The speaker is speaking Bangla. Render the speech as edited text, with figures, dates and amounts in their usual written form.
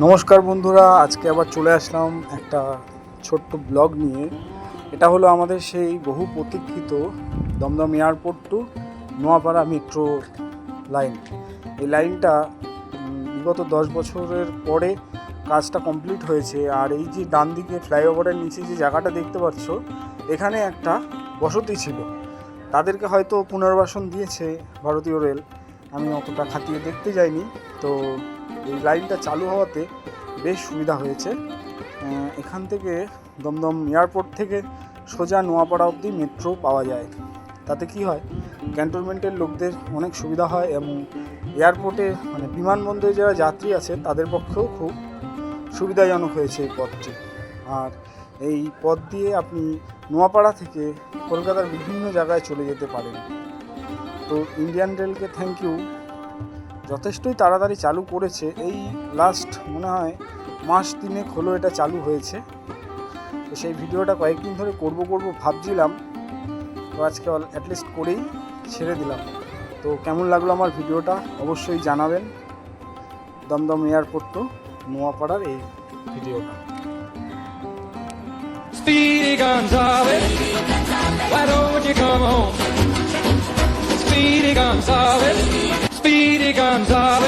নমস্কার বন্ধুরা, আজকে আবার চলে আসলাম একটা ছোট্ট ব্লগ নিয়ে। এটা হলো আমাদের সেই বহু প্রতীক্ষিত Dum Dum airport to Noapara metro line. এই লাইনটা বিগত 10 বছরের পরে কাজটা কমপ্লিট হয়েছে। আর এই যে ডান দিকে ফ্লাইওভারের নিচে যে জায়গাটা দেখতে পাচ্ছ, এখানে একটা বসতি ছিল। তাদেরকে হয়তো পুনর্বাসন দিয়েছে ভারতীয় রেল, আমি অতটা খাতিয়ে দেখতে যাইনি। তো এই লাইনটা চালু হওয়াতে বেশ সুবিধা হয়েছে। এখান থেকে দমদম এয়ারপোর্ট থেকে সোজা নোয়াপাড়া অবধি মেট্রো পাওয়া যায়। তাতে কি হয়, ক্যান্টনমেন্টের লোকদের অনেক সুবিধা হয় এবং এয়ারপোর্টে মানে বিমানবন্দরে যারা যাত্রী আছে তাদের পক্ষেও খুব সুবিধাজনক হয়েছে এই পথটি। আর এই পথ দিয়ে আপনি নোয়াপাড়া থেকে কলকাতার বিভিন্ন জায়গায় চলে যেতে পারেন। তো ইন্ডিয়ান রেলকে থ্যাংক ইউ, যথেষ্টই তাড়াতাড়ি চালু করেছে। এই লাস্ট মনে হয় মাস 3 হলো এটা চালু হয়েছে। তো সেই ভিডিওটা কয়েকদিন ধরে করব ভাবছিলাম, তো আজকে অ্যাটলিস্ট করেই ছেড়ে দিলাম। তো কেমন লাগলো আমার ভিডিওটা অবশ্যই জানাবেন। দমদম এয়ারপোর্ট টু নোয়াপাড়ার এই ভিডিওটা। Speedy Gonzales, why don't you come home? Speedy Gonzales, Speedy Gonzales.